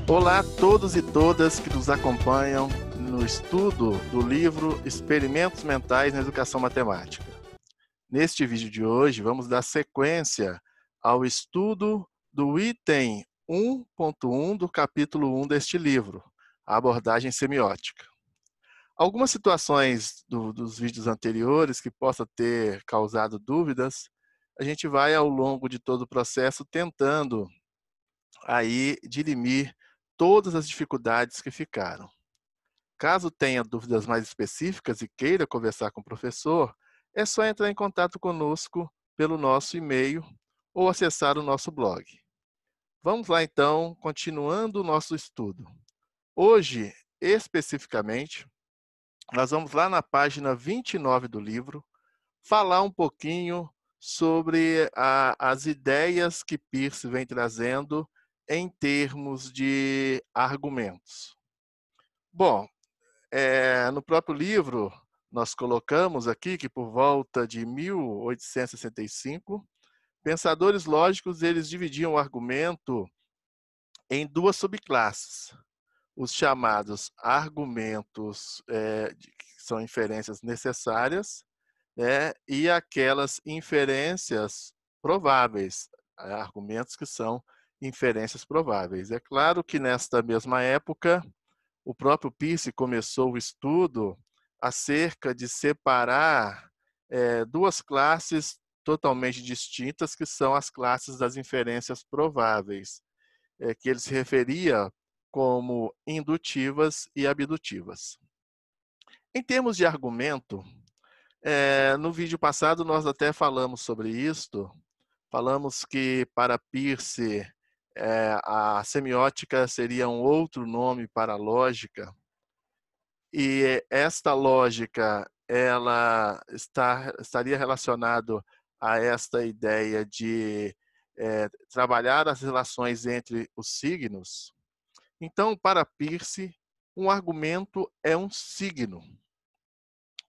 Olá a todos e todas que nos acompanham no estudo do livro Experimentos Mentais na Educação Matemática. Neste vídeo de hoje, vamos dar sequência ao estudo do item 1.1 do capítulo 1 deste livro, a abordagem semiótica. Algumas situações dos vídeos anteriores que possa ter causado dúvidas, a gente vai ao longo de todo o processo tentando aí dirimir todas as dificuldades que ficaram. Caso tenha dúvidas mais específicas e queira conversar com o professor, é só entrar em contato conosco pelo nosso e-mail ou acessar o nosso blog. Vamos lá então, continuando o nosso estudo. Hoje, especificamente, nós vamos lá na página 29 do livro, falar um pouquinho sobre as ideias que Peirce vem trazendo em termos de argumentos. Bom, no próprio livro, nós colocamos aqui que por volta de 1865, pensadores lógicos eles dividiam o argumento em duas subclasses. Os chamados argumentos que são inferências necessárias, né, e aquelas inferências prováveis, argumentos que são inferências prováveis. É claro que nesta mesma época, o próprio Peirce começou o estudo acerca de separar duas classes totalmente distintas, que são as classes das inferências prováveis, que ele se referia como indutivas e abdutivas. Em termos de argumento, no vídeo passado nós até falamos sobre isto, falamos que para Peirce a semiótica seria um outro nome para a lógica, e esta lógica ela estaria relacionado a esta ideia de trabalhar as relações entre os signos. Então, para Peirce, um argumento é um signo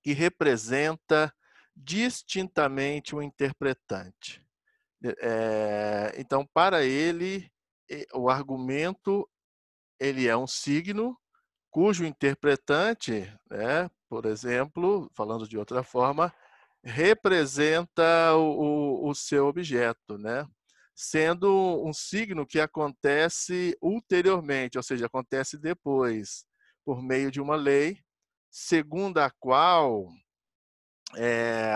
que representa distintamente o interpretante. Então, para ele, o argumento ele é um signo cujo interpretante, né, por exemplo, falando de outra forma, representa o seu objeto, né? Sendo um signo que acontece ulteriormente, ou seja, acontece depois, por meio de uma lei, segundo a qual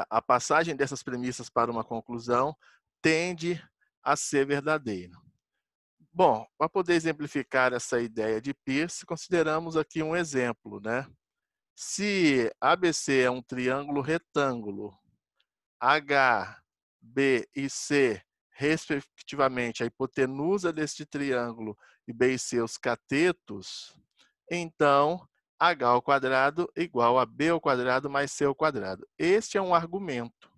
a passagem dessas premissas para uma conclusão tende a ser verdadeira. Bom, para poder exemplificar essa ideia de Peirce, consideramos aqui um exemplo, né? Se ABC é um triângulo retângulo, H, B e C, respectivamente, a hipotenusa deste triângulo e B e C os catetos, então H ao quadrado igual a B ao quadrado mais C ao quadrado. Este é um argumento.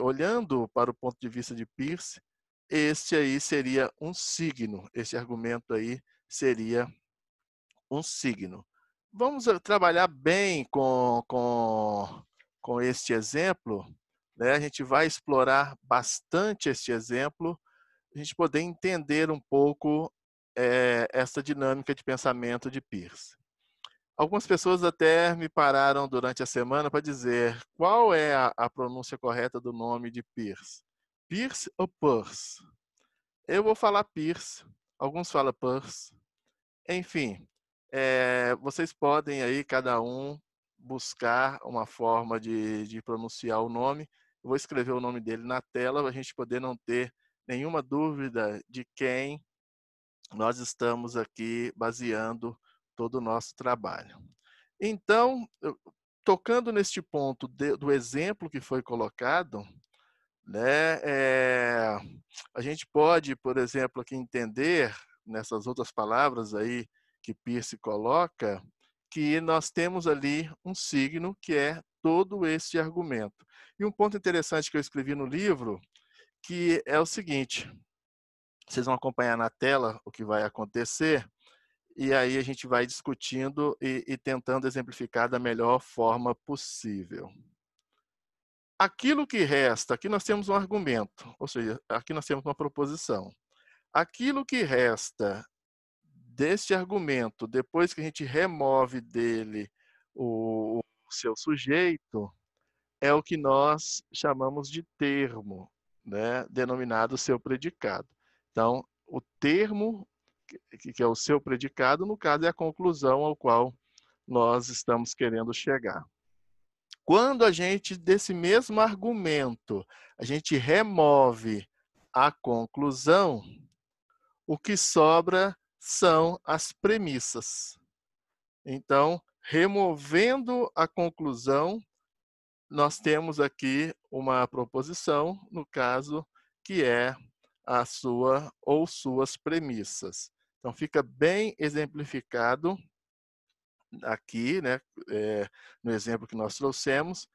Olhando para o ponto de vista de Peirce, este aí seria um signo, esse argumento aí seria um signo. Vamos trabalhar bem com este exemplo, né? A gente vai explorar bastante este exemplo, a gente poder entender um pouco essa dinâmica de pensamento de Peirce. Algumas pessoas até me pararam durante a semana para dizer qual é a pronúncia correta do nome de Peirce. Peirce ou Peirce? Eu vou falar Peirce, alguns falam Peirce. Enfim, vocês podem aí, cada um, buscar uma forma de pronunciar o nome. Eu vou escrever o nome dele na tela para a gente poder não ter nenhuma dúvida de quem nós estamos aqui baseando todo o nosso trabalho. Então, tocando neste ponto do exemplo que foi colocado, né, a gente pode, por exemplo, aqui entender, nessas outras palavras aí que Peirce coloca, que nós temos ali um signo que é todo esse argumento. E um ponto interessante que eu escrevi no livro, que é o seguinte, vocês vão acompanhar na tela o que vai acontecer, e aí a gente vai discutindo e tentando exemplificar da melhor forma possível. Aquilo que resta, aqui nós temos um argumento, ou seja, aqui nós temos uma proposição. aquilo que resta deste argumento, depois que a gente remove dele o seu sujeito, é o que nós chamamos de termo, né, denominado seu predicado. Então, o termo, que é o seu predicado, no caso, é a conclusão ao qual nós estamos querendo chegar. Quando a gente, desse mesmo argumento, a gente remove a conclusão, o que sobra são as premissas. Então, removendo a conclusão, nós temos aqui uma proposição, no caso, que é a sua ou suas premissas. Então, fica bem exemplificado aqui, né, no exemplo que nós trouxemos,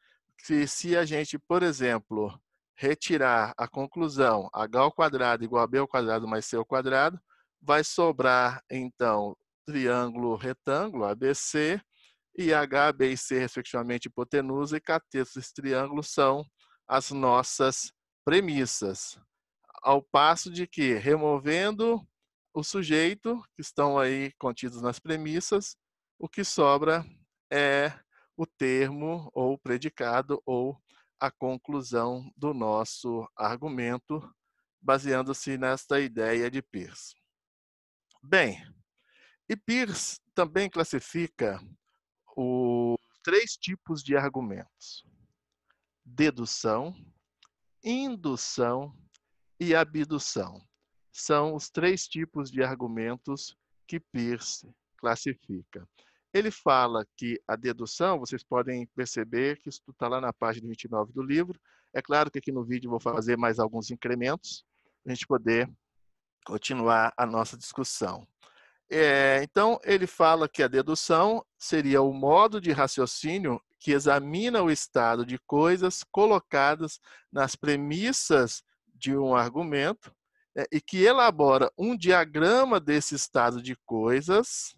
que se a gente, por exemplo, retirar a conclusão h² igual a b² mais c², vai sobrar, então, triângulo retângulo ABC, e H, B e C, respectivamente, hipotenusa, e catetos desse triângulo são as nossas premissas. Ao passo de que, removendo o sujeito, que estão aí contidos nas premissas, o que sobra é o termo, ou o predicado, ou a conclusão do nosso argumento, baseando-se nesta ideia de Peirce. Bem, e Peirce também classifica os 3 tipos de argumentos: dedução, indução e abdução. São os 3 tipos de argumentos que Peirce classifica. Ele fala que a dedução, vocês podem perceber que isso está lá na página 29 do livro. É claro que aqui no vídeo eu vou fazer mais alguns incrementos, para a gente poder continuar a nossa discussão. Então, ele fala que a dedução seria o modo de raciocínio que examina o estado de coisas colocadas nas premissas de um argumento, e que elabora um diagrama desse estado de coisas,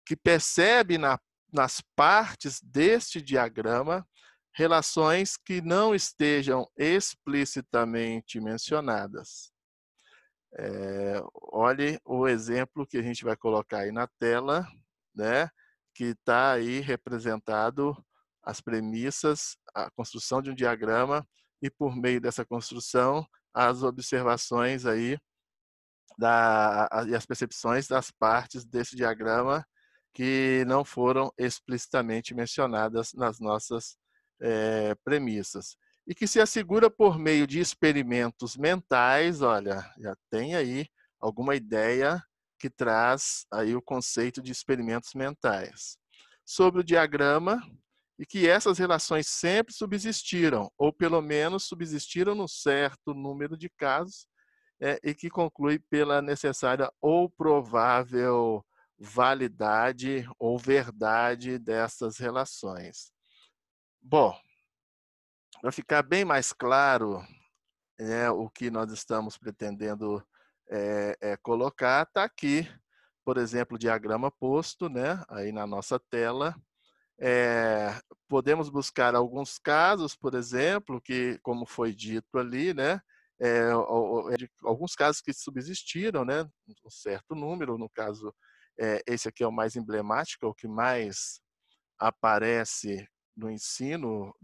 que percebe nas partes deste diagrama relações que não estejam explicitamente mencionadas. Olhe o exemplo que a gente vai colocar aí na tela, né, que está aí representado as premissas, a construção de um diagrama, e por meio dessa construção, as observações aí e as percepções das partes desse diagrama que não foram explicitamente mencionadas nas nossas premissas. E que se assegura por meio de experimentos mentais. Olha, já tem aí alguma ideia que traz aí o conceito de experimentos mentais sobre o diagrama, e que essas relações sempre subsistiram, ou pelo menos subsistiram num certo número de casos, e que conclui pela necessária ou provável validade ou verdade dessas relações. Bom, para ficar bem mais claro, o que nós estamos pretendendo colocar, está aqui, por exemplo, o diagrama posto, né, aí na nossa tela. Podemos buscar alguns casos, por exemplo, que, como foi dito ali, né, alguns casos que subsistiram, né, um certo número. No caso, esse aqui é o mais emblemático, é o que mais aparece no ensino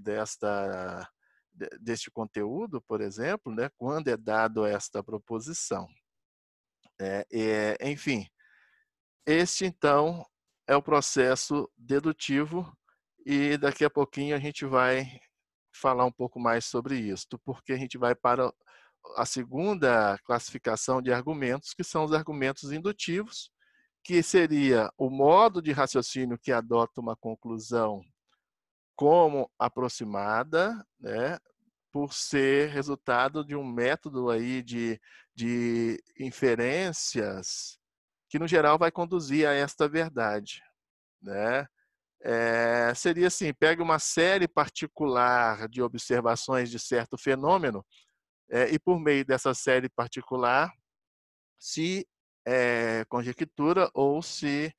deste conteúdo, por exemplo, né, quando é dado esta proposição. Enfim, este, então, é o processo dedutivo, e daqui a pouquinho a gente vai falar um pouco mais sobre isso, porque a gente vai para a segunda classificação de argumentos, que são os argumentos indutivos, que seria o modo de raciocínio que adota uma conclusão como aproximada, né, por ser resultado de um método aí de inferências que, no geral, vai conduzir a esta verdade, né? Seria assim: pega uma série particular de observações de certo fenômeno, e por meio dessa série particular se conjectura ou se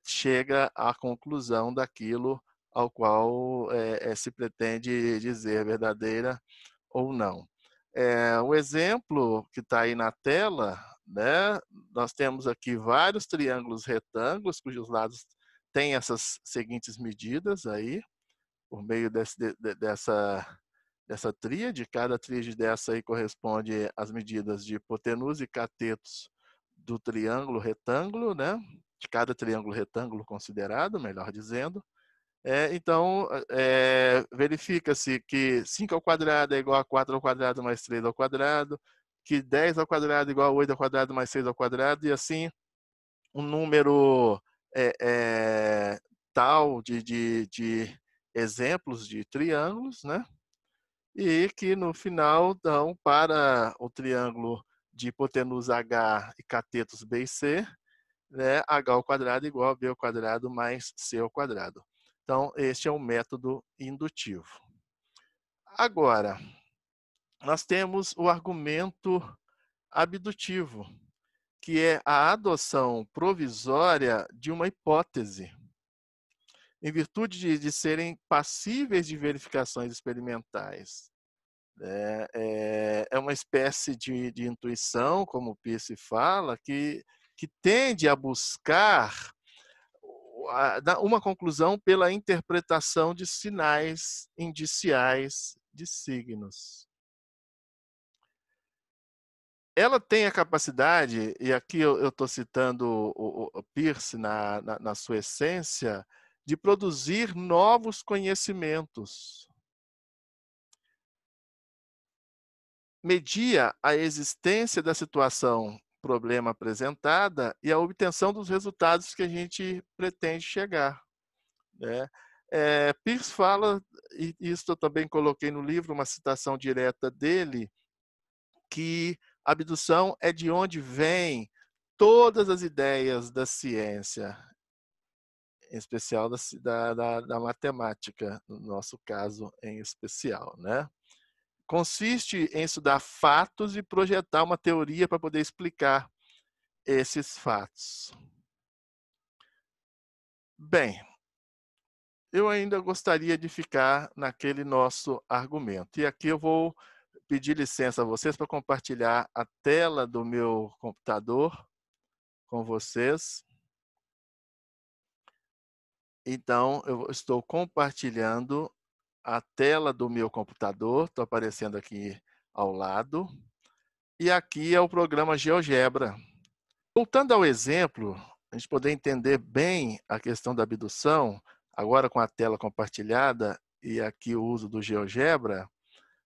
chega à conclusão daquilo ao qual se pretende dizer verdadeira ou não. O exemplo que está aí na tela, né? Nós temos aqui vários triângulos retângulos, cujos lados têm essas seguintes medidas aí, por meio dessa tríade. Cada tríade dessa aí corresponde às medidas de hipotenusa e catetos do triângulo retângulo, né? De cada triângulo retângulo considerado, melhor dizendo. Então, verifica-se que 5 ao quadrado é igual a 4 ao quadrado mais 3 ao quadrado, que 10 ao quadrado é igual a 8 ao quadrado mais 6 ao quadrado, e assim um número tal de exemplos de triângulos, né? E que no final dão para o triângulo de hipotenusa H e catetos B e C, né? H ao quadrado igual a B ao quadrado mais C ao quadrado. Então, este é um método indutivo. Agora, nós temos o argumento abdutivo, que é a adoção provisória de uma hipótese, em virtude de serem passíveis de verificações experimentais. É uma espécie de intuição, como o Peirce fala, que tende a buscar uma conclusão pela interpretação de sinais indiciais de signos. Ela tem a capacidade, e aqui eu estou citando o Peirce na sua essência, de produzir novos conhecimentos. Media a existência da situação problema apresentada e a obtenção dos resultados que a gente pretende chegar, né? Peirce fala, e isso eu também coloquei no livro, uma citação direta dele, que a abdução é de onde vêm todas as ideias da ciência, em especial da matemática, no nosso caso em especial, né? Consiste em estudar fatos e projetar uma teoria para poder explicar esses fatos. Bem, eu ainda gostaria de ficar naquele nosso argumento. E aqui eu vou pedir licença a vocês para compartilhar a tela do meu computador com vocês. Então, eu estou compartilhando a tela do meu computador, estou aparecendo aqui ao lado. E aqui é o programa GeoGebra. Voltando ao exemplo, a gente poder entender bem a questão da abdução, agora com a tela compartilhada e aqui o uso do GeoGebra,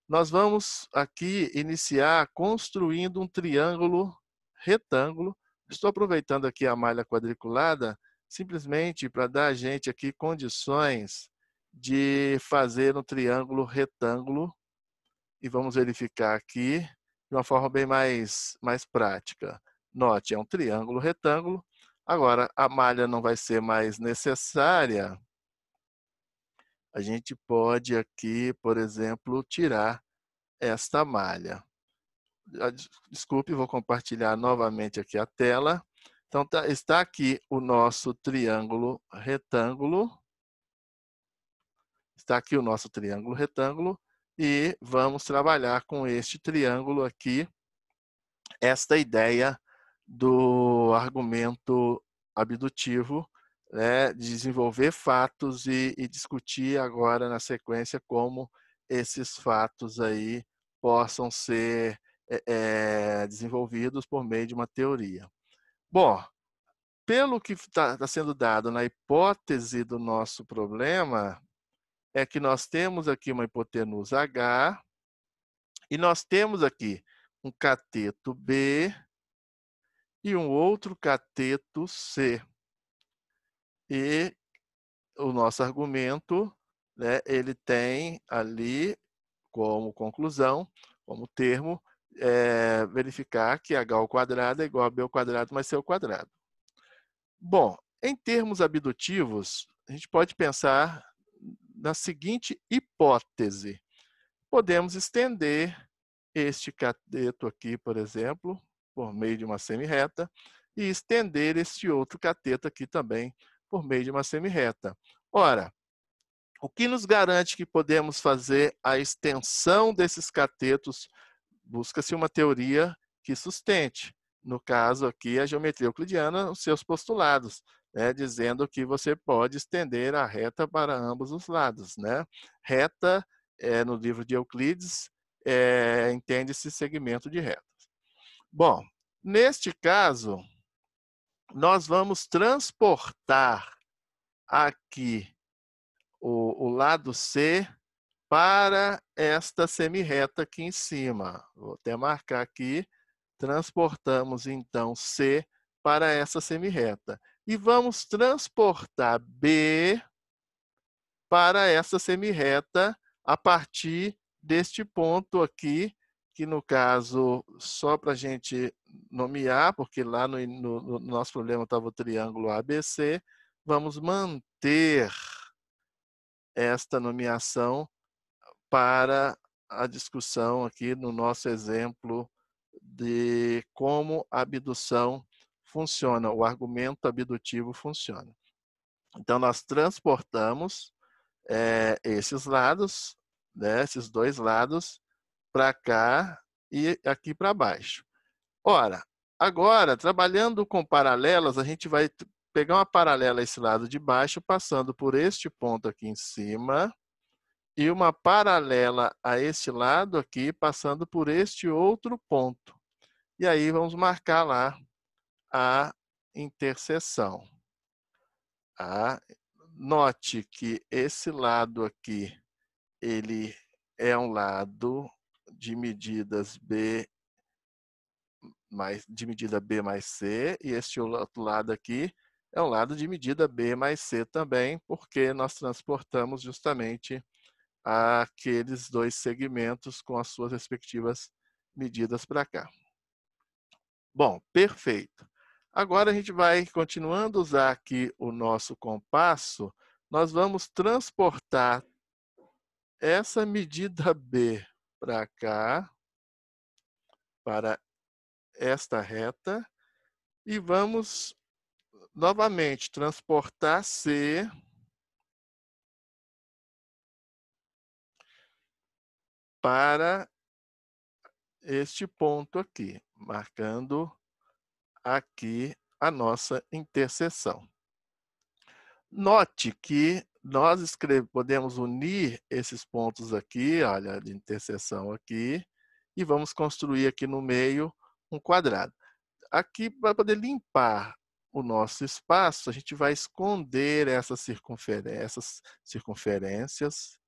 nós vamos aqui iniciar construindo um triângulo retângulo. Estou aproveitando aqui a malha quadriculada simplesmente para dar a gente aqui condições de fazer um triângulo retângulo, e vamos verificar aqui de uma forma bem mais prática. Note, é um triângulo retângulo. Agora, a malha não vai ser mais necessária. A gente pode aqui, por exemplo, tirar esta malha. Desculpe, vou compartilhar novamente aqui a tela. Então, está aqui o nosso triângulo retângulo. Está aqui o nosso triângulo retângulo. E vamos trabalhar com este triângulo aqui, esta ideia do argumento abdutivo, né, desenvolver fatos e discutir agora na sequência como esses fatos aí possam ser desenvolvidos por meio de uma teoria. Bom, pelo que está sendo dado na hipótese do nosso problema, é que nós temos aqui uma hipotenusa H e nós temos aqui um cateto B e um outro cateto C. E o nosso argumento, né, ele tem ali como conclusão, como termo, verificar que H ao quadrado é igual a B ao quadrado mais C ao quadrado. Bom, em termos abdutivos, a gente pode pensar na seguinte hipótese. Podemos estender este cateto aqui, por exemplo, por meio de uma semirreta, e estender este outro cateto aqui também por meio de uma semirreta. Ora, o que nos garante que podemos fazer a extensão desses catetos busca-se uma teoria que sustente. No caso aqui, a geometria euclidiana, os seus postulados, né, dizendo que você pode estender a reta para ambos os lados, né? Reta, no livro de Euclides, entende-se segmento de retas. Bom, neste caso, nós vamos transportar aqui o lado C para esta semirreta aqui em cima. Vou até marcar aqui. Transportamos, então, C para essa semirreta. E vamos transportar B para essa semirreta a partir deste ponto aqui, que no caso, só para a gente nomear, porque lá no nosso problema estava o triângulo ABC, vamos manter esta nomeação para a discussão aqui no nosso exemplo de como a abdução funciona, o argumento abdutivo funciona. Então, nós transportamos esses lados, né, esses dois lados, para cá e aqui para baixo. Ora, agora, trabalhando com paralelas, a gente vai pegar uma paralela a esse lado de baixo, passando por este ponto aqui em cima, e uma paralela a este lado aqui, passando por este outro ponto. E aí vamos marcar lá a interseção. Note que esse lado aqui, ele é um lado de medidas B mais C, e este outro lado aqui é um lado de medida B mais C também, porque nós transportamos justamente aqueles dois segmentos com as suas respectivas medidas para cá. Bom, perfeito. Agora a gente vai, continuando a usar aqui o nosso compasso, nós vamos transportar essa medida B para cá, para esta reta, e vamos novamente transportar C para este ponto aqui, marcando aqui a nossa interseção. Note que nós podemos unir esses pontos aqui, olha, de interseção aqui, e vamos construir aqui no meio um quadrado. Aqui, para poder limpar o nosso espaço, a gente vai esconder essas circunferências,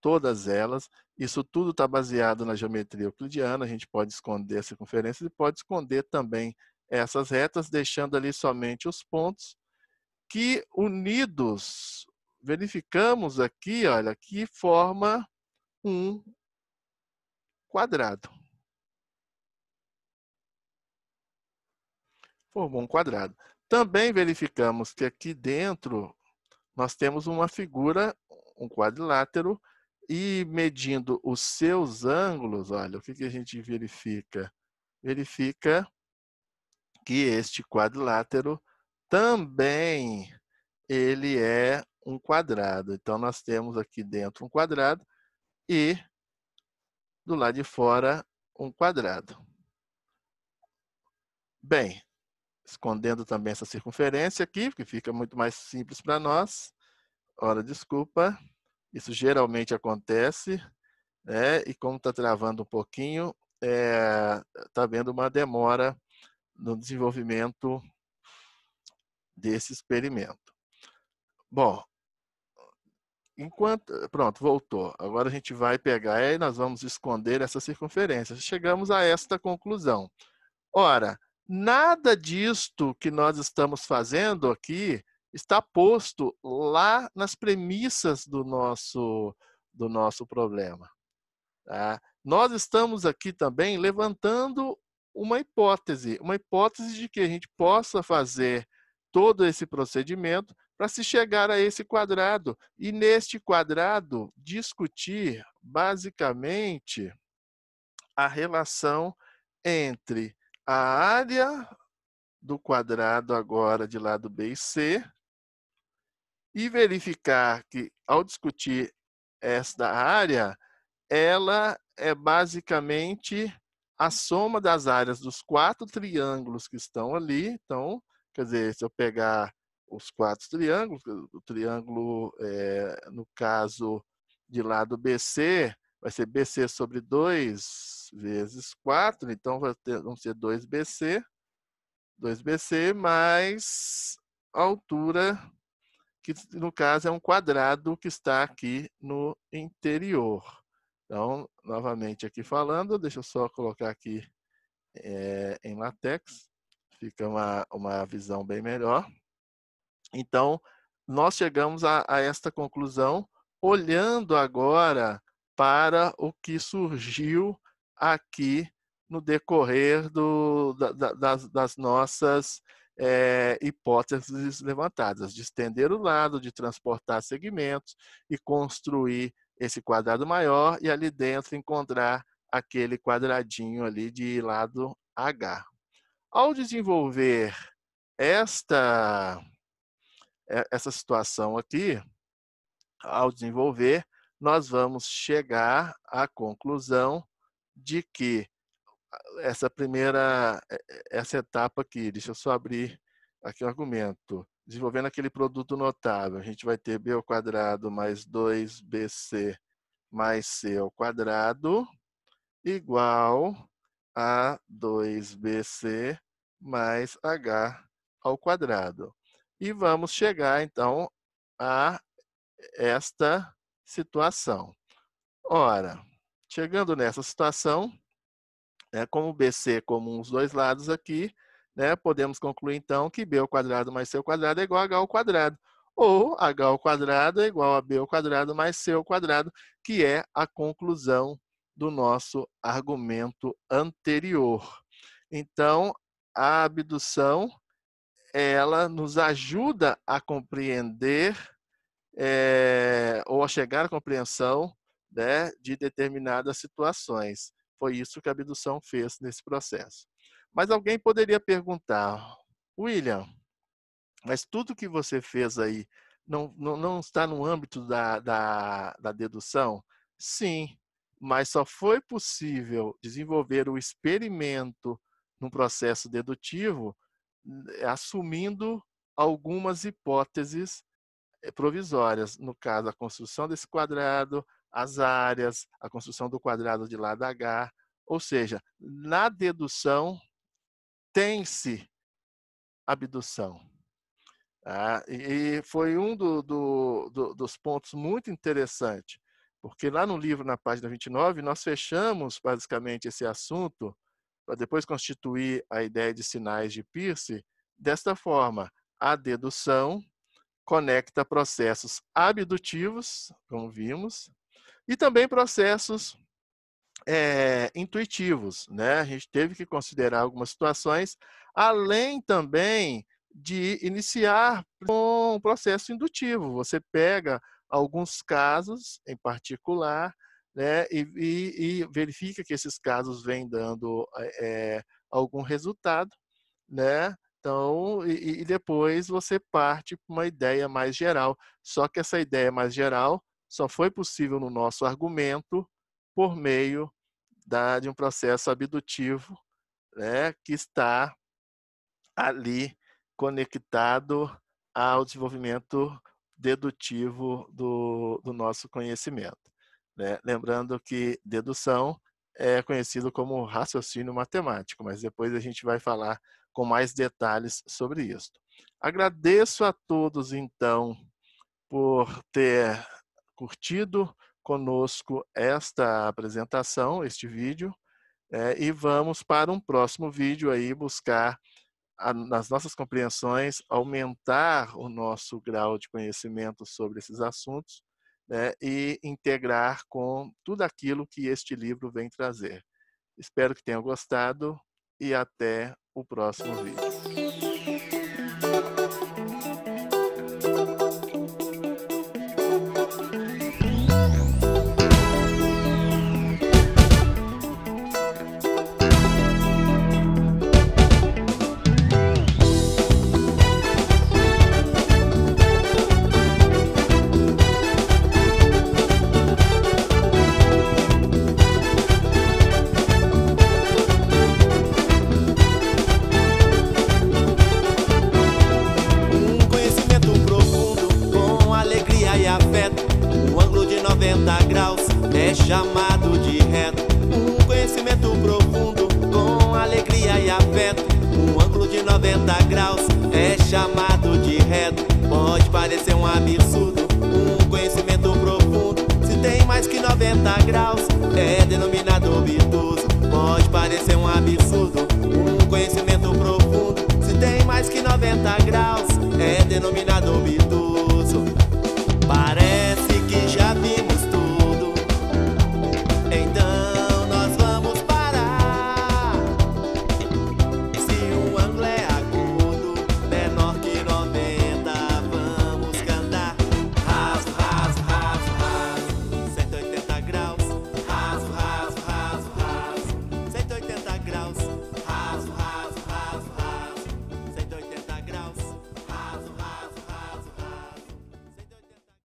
todas elas. Isso tudo está baseado na geometria euclidiana, a gente pode esconder as circunferências e pode esconder também essas retas, deixando ali somente os pontos que, unidos, verificamos aqui, olha, que forma um quadrado. Formou um quadrado. Também verificamos que aqui dentro nós temos uma figura, um quadrilátero, e medindo os seus ângulos, olha, o que a gente verifica? Verifica que este quadrilátero também ele é um quadrado. Então, nós temos aqui dentro um quadrado e do lado de fora um quadrado. Bem, escondendo também essa circunferência aqui, que fica muito mais simples para nós. Ora, desculpa, isso geralmente acontece, né? E como está travando um pouquinho, está havendo uma demora no desenvolvimento desse experimento. Bom, pronto, voltou. Agora a gente vai pegar e nós vamos esconder essa circunferência. Chegamos a esta conclusão. Ora, nada disto que nós estamos fazendo aqui está posto lá nas premissas do nosso problema. Tá? Nós estamos aqui também levantando uma hipótese de que a gente possa fazer todo esse procedimento para se chegar a esse quadrado. E neste quadrado, discutir basicamente a relação entre a área do quadrado agora de lado B e C e verificar que, ao discutir esta área, ela é basicamente a soma das áreas dos 4 triângulos que estão ali. Então, quer dizer, se eu pegar os 4 triângulos, o triângulo, no caso de lado BC, vai ser BC sobre 2 vezes 4, então vão ser 2BC mais a altura, que no caso é um quadrado que está aqui no interior. Então, novamente aqui falando, deixa eu só colocar aqui em LaTeX, fica uma visão bem melhor. Então, nós chegamos a esta conclusão, olhando agora para o que surgiu aqui no decorrer das nossas hipóteses levantadas, de estender o lado, de transportar segmentos e construir esse quadrado maior e ali dentro encontrar aquele quadradinho ali de lado H. Ao desenvolver essa situação aqui, nós vamos chegar à conclusão de que essa etapa aqui, deixa eu só abrir aqui o argumento, desenvolvendo aquele produto notável, a gente vai ter b ao quadrado mais 2bc mais c ao quadrado igual a 2bc mais h ao quadrado. E vamos chegar, então, a esta situação. Ora, chegando nessa situação, como BC é comum os dois lados aqui, podemos concluir, então, que b ao quadrado mais c ao quadrado é igual a h ao quadrado. Ou h ao quadrado é igual a b ao quadrado mais c ao quadrado, que é a conclusão do nosso argumento anterior. Então, a abdução, ela nos ajuda a compreender ou a chegar à compreensão de determinadas situações. Foi isso que a abdução fez nesse processo. Mas alguém poderia perguntar, William, mas tudo que você fez aí não está no âmbito da dedução? Sim, mas só foi possível desenvolver o experimento num processo dedutivo assumindo algumas hipóteses provisórias. No caso, a construção desse quadrado, as áreas, a construção do quadrado de lado H. Ou seja, na dedução tem-se abdução. E foi um dos pontos muito interessantes, porque lá no livro, na página 29, nós fechamos basicamente esse assunto, para depois constituir a ideia de sinais de Peirce, desta forma: a dedução conecta processos abdutivos, como vimos, e também processos intuitivos. A gente teve que considerar algumas situações, além também de iniciar com um processo indutivo. Você pega alguns casos em particular, e verifica que esses casos vêm dando algum resultado, Então, e depois você parte para uma ideia mais geral. Só que essa ideia mais geral só foi possível no nosso argumento por meio de um processo abdutivo, que está ali conectado ao desenvolvimento dedutivo do nosso conhecimento. Lembrando que dedução é conhecido como raciocínio matemático, mas depois a gente vai falar com mais detalhes sobre isso. Agradeço a todos, então, por ter curtido conosco esta apresentação, este vídeo, e vamos para um próximo vídeo aí buscar, nas nossas compreensões, aumentar o nosso grau de conhecimento sobre esses assuntos, e integrar com tudo aquilo que este livro vem trazer. Espero que tenham gostado e até o próximo vídeo. parecer um absurdo, um conhecimento profundo. Se tem mais que 90 graus, é denominado obtuso. Pode parecer um absurdo, um conhecimento profundo. Se tem mais que 90 graus, é denominado